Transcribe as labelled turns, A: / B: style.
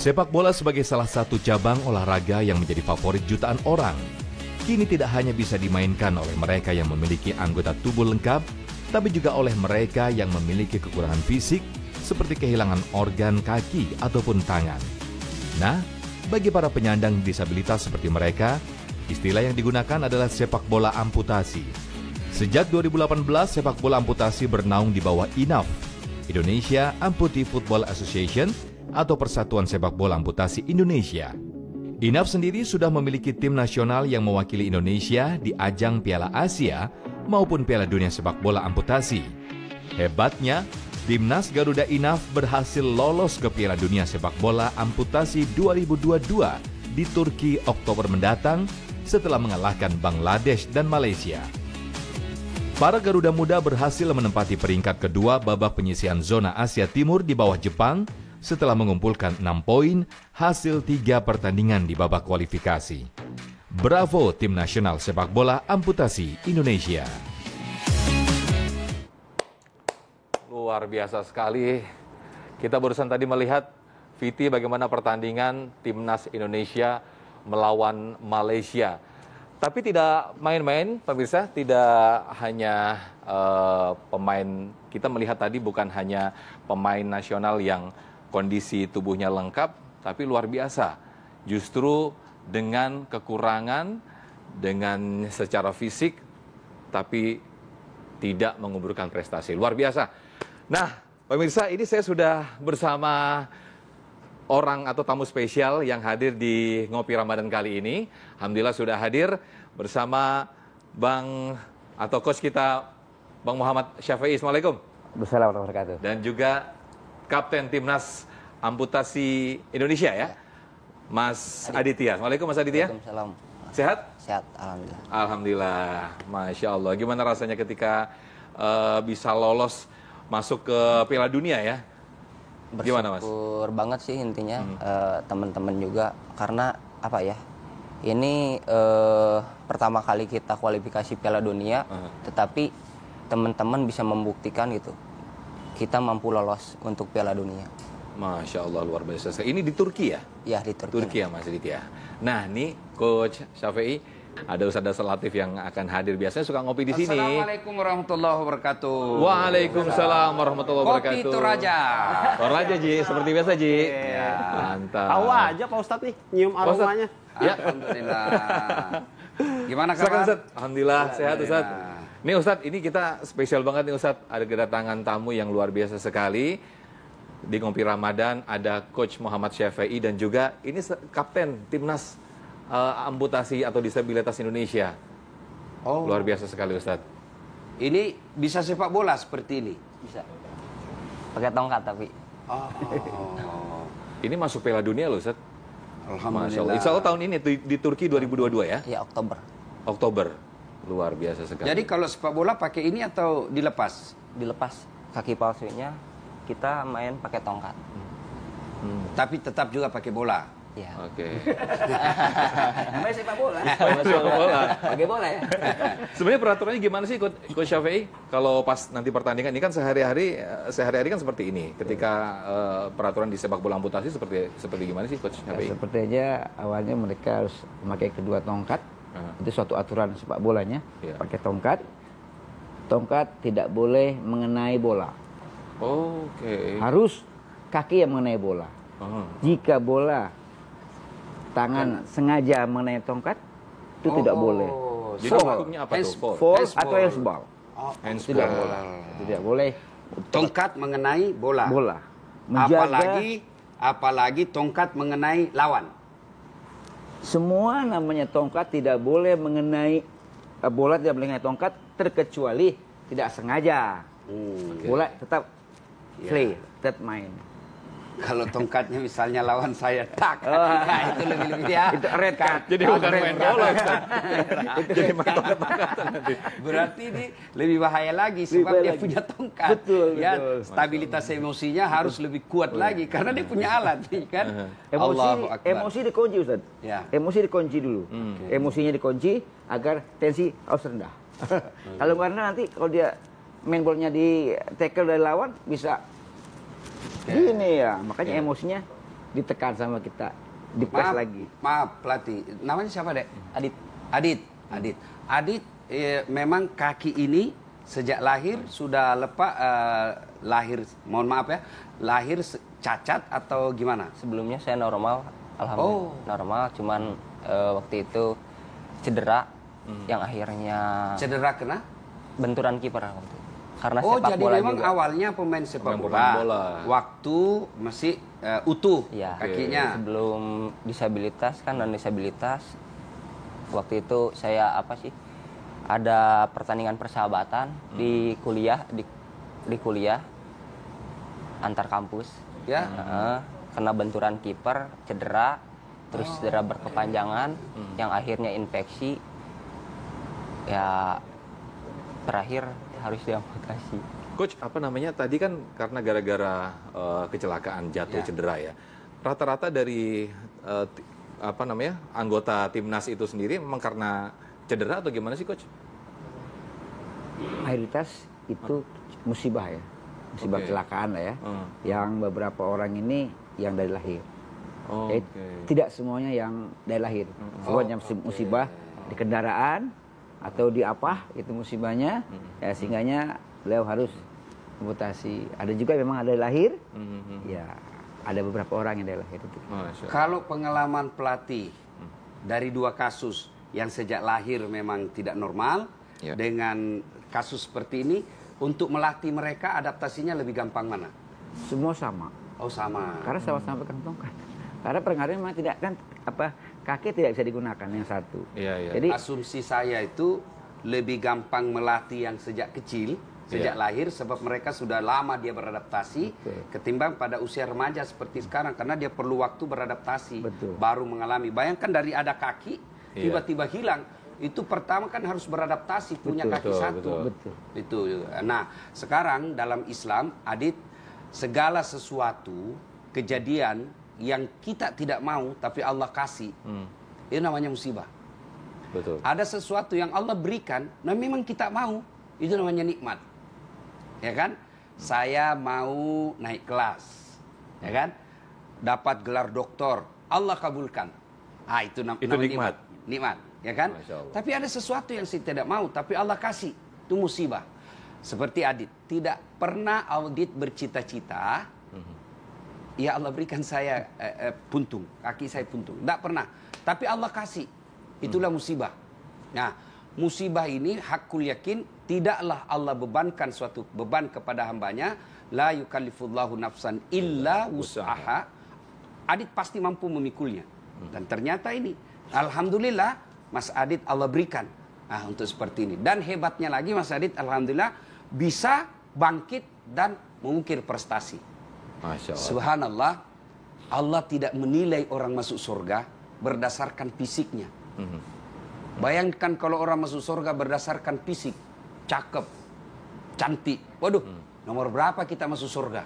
A: Sepak bola sebagai salah satu cabang olahraga yang menjadi favorit jutaan orang. Kini tidak hanya bisa dimainkan oleh mereka yang memiliki anggota tubuh lengkap, tapi juga oleh mereka yang memiliki kekurangan fisik seperti kehilangan organ kaki ataupun tangan. Nah, bagi para penyandang disabilitas seperti mereka, istilah yang digunakan adalah sepak bola amputasi. Sejak 2018, sepak bola amputasi bernaung di bawah INAF, Indonesia Amputee Football Association, atau Persatuan Sepak Bola Amputasi Indonesia. INAF sendiri sudah memiliki tim nasional yang mewakili Indonesia di ajang Piala Asia maupun Piala Dunia Sepak Bola Amputasi. Hebatnya, Timnas Garuda INAF berhasil lolos ke Piala Dunia Sepak Bola Amputasi 2022 di Turki Oktober mendatang setelah mengalahkan Bangladesh dan Malaysia. Para Garuda Muda berhasil menempati peringkat kedua babak penyisihan zona Asia Timur di bawah Jepang setelah mengumpulkan 6 poin hasil 3 pertandingan di babak kualifikasi. Bravo Tim Nasional Sepak Bola Amputasi Indonesia. Luar biasa sekali. Kita barusan tadi melihat Viti bagaimana pertandingan Timnas Indonesia melawan Malaysia. Tapi tidak main-main, pemirsa, tidak hanya pemain, kita melihat tadi bukan hanya pemain nasional yang kondisi tubuhnya lengkap, tapi luar biasa. Justru dengan kekurangan, dengan secara fisik, tapi tidak menguburkan prestasi. Luar biasa. Nah, pemirsa, ini saya sudah bersama orang atau tamu spesial yang hadir di Ngopi Ramadan kali ini. Alhamdulillah sudah hadir bersama Bang atau coach kita, Bang Muhammad Syafi'i. Assalamualaikum.
B: Assalamualaikum warahmatullahi wabarakatuh.
A: Dan juga Kapten Timnas Amputasi Indonesia ya, Mas Aditya. Assalamualaikum Mas Aditya.
B: Waalaikumsalam.
A: Sehat?
B: Sehat, alhamdulillah.
A: Alhamdulillah, Masya Allah. Gimana rasanya ketika bisa lolos masuk ke Piala Dunia ya? Gimana Mas?
B: Bersyukur banget sih intinya, teman-teman juga, karena apa ya, ini pertama kali kita kualifikasi Piala Dunia, tetapi teman-teman bisa membuktikan gitu, kita mampu lolos untuk Piala Dunia.
A: Masya Allah, luar biasa. Ini di Turki ya?
B: Ya, di Turki.
A: Turki ya Mas Aditya. Nah, nih Coach Syafi'i, ada Ustadz Latif yang akan hadir. Biasanya suka ngopi di sini.
C: Assalamualaikum warahmatullahi wabarakatuh.
A: Waalaikumsalam warahmatullahi wabarakatuh.
C: Kopi Toraja.
A: Toraja Ji, seperti biasa Ji.
C: Ya.
A: Mantap.
D: Tahu aja Pak Ustadz nih, nyium aromanya.
A: Ya.
C: Alhamdulillah. Gimana
A: Silakan
C: kabar?
A: Ustadz. Alhamdulillah, sehat Ustadz. Nih Ustadz, ini kita spesial banget nih Ustadz. Ada kedatangan tamu yang luar biasa sekali. Di Ngopi Ramadan ada Coach Muhammad Syafi'i dan juga ini Kapten Timnas Amputasi atau Disabilitas Indonesia.
C: Oh.
A: Luar biasa sekali Ustadz.
C: Ini bisa sepak bola seperti ini?
B: Bisa. Pakai tongkat tapi.
C: Oh.
A: Ini masuk Piala Dunia loh Ustadz.
C: Alhamdulillah.
A: Masya Allah. Insya Allah tahun ini di Turki 2022 ya?
B: Ya, Oktober.
A: Oktober. Luar biasa sekali.
C: Jadi kalau sepak bola pakai ini atau dilepas?
B: Dilepas kaki palsunya, kita main pakai tongkat.
C: Tapi tetap juga pakai bola.
B: Ya.
A: Oke.
B: Main sepak bola.
A: Masuk bola.
B: Pakai bola ya.
A: Sebenarnya peraturannya gimana sih Coach Syafi'i? Kalau pas nanti pertandingan ini kan sehari-hari kan seperti ini. Ketika peraturan di sepak bola amputasi seperti gimana sih Coach Syafi'i?
E: Seperti aja awalnya mereka harus memakai kedua tongkat. Itu suatu aturan sepak bolanya. Pakai tongkat. Tongkat tidak boleh mengenai bola.
A: Oke.
E: Harus kaki yang mengenai bola. Jika bola tangan sengaja mengenai tongkat, itu tidak boleh.
A: Jadi hukumnya apa tuh?
E: Fall atau handsball.
A: Handsball.
E: Tidak boleh. Tidak boleh.
C: Tongkat mengenai bola.
E: Bola. Menjaga
C: Apalagi tongkat mengenai lawan.
E: semua namanya tongkat tidak boleh mengenai bola, tidak boleh mengenai tongkat terkecuali tidak sengaja. Bola tetap play, tetap main.
C: Kalau tongkatnya misalnya lawan saya, tak. Nah, itu lebih ya.
E: Itu red card.
A: Jadi bukan main bola. Jadi main tongkat-tongkatan nanti.
C: Berarti ini lebih bahaya lagi sebab dia punya tongkat.
E: Betul,
C: ya,
E: betul.
C: stabilitas emosinya harus lebih kuat lagi karena dia punya alat, kan? Allahu Akbar.
E: Emosi dikunci Ustaz.
C: Ya.
E: Emosi dikunci dulu. Emosinya dikunci agar tensi harus rendah. Kalau karena nanti kalau dia main bolanya di tackle dari lawan bisa gini ya, makanya emosinya ditekan sama kita, dipres lagi.
C: Maaf pelatih, namanya siapa dek?
B: Adit.
C: Adit, memang kaki ini sejak lahir sudah lahir, mohon maaf ya, lahir cacat atau gimana?
B: Sebelumnya saya normal, alhamdulillah normal, cuman waktu itu cedera yang akhirnya
C: Cedera kena?
B: benturan kiper waktu itu. Karena sepak
C: Jadi
B: bola
C: memang
B: juga.
C: awalnya pemain sepak
A: Pemain
C: bola.
A: bola.
C: Waktu masih utuh
B: Iya.
C: kakinya.
B: Sebelum disabilitas kan, non disabilitas. Waktu itu saya ada pertandingan persahabatan di kuliah di kuliah antar kampus.
C: Ya.
B: Kena benturan kiper, cedera, terus cedera berkepanjangan yang akhirnya infeksi. Ya terakhir harus diamputasi.
A: Coach, apa namanya tadi kan karena gara-gara kecelakaan jatuh cedera ya. Rata-rata dari anggota timnas itu sendiri memang karena cedera atau gimana sih Coach?
E: Mayoritas itu musibah ya, musibah kecelakaan lah ya. Yang beberapa orang ini yang dari lahir. Tidak semuanya yang dari lahir. Semuanya musibah di kendaraan atau di apa itu musibahnya, ya sehingganya beliau harus amputasi. Ada juga memang ada dari lahir, ya ada beberapa orang yang dari lahir itu.
C: Kalau pengalaman pelatih dari 2 kasus yang sejak lahir memang tidak normal dengan kasus seperti ini, untuk melatih mereka adaptasinya lebih gampang mana?
E: Semua sama.
C: Oh sama.
E: Karena sama-sama pegang tongkat. Karena pengaruhnya memang tidak kan kaki tidak bisa digunakan yang satu. Jadi
C: Asumsi saya itu lebih gampang melatih yang sejak kecil, sejak lahir, sebab mereka sudah lama dia beradaptasi ketimbang pada usia remaja seperti sekarang, karena dia perlu waktu beradaptasi, baru mengalami. Bayangkan dari ada kaki tiba-tiba hilang, itu pertama kan harus beradaptasi, punya kaki satu. Itu. Nah sekarang dalam Islam, Adit, segala sesuatu kejadian yang kita tidak mau tapi Allah kasih, itu namanya musibah.
A: Betul.
C: Ada sesuatu yang Allah berikan, nah memang kita mau, itu namanya nikmat. Ya kan? Saya mau naik kelas, ya kan? Dapat gelar doktor, Allah kabulkan. Itu namanya nikmat. Nikmat, ya kan? Tapi ada sesuatu yang saya tidak mau, tapi Allah kasih, itu musibah. Seperti Adit, tidak pernah Adit bercita-cita, ya Allah berikan saya puntung, kaki saya puntung. Tidak pernah. Tapi Allah kasih. Itulah musibah. Nah, musibah ini hakul yakin, tidaklah Allah bebankan suatu beban kepada hambanya. La yukallifullahu nafsan illa wus'aha. Adit pasti mampu memikulnya. Dan ternyata ini, alhamdulillah, Mas Adit Allah berikan untuk seperti ini. Dan hebatnya lagi Mas Adit, alhamdulillah, bisa bangkit dan mengukir prestasi.
A: Masya Allah.
C: Subhanallah, Allah tidak menilai orang masuk surga berdasarkan fisiknya. Bayangkan kalau orang masuk surga berdasarkan fisik, cakep, cantik. Waduh, nomor berapa kita masuk surga?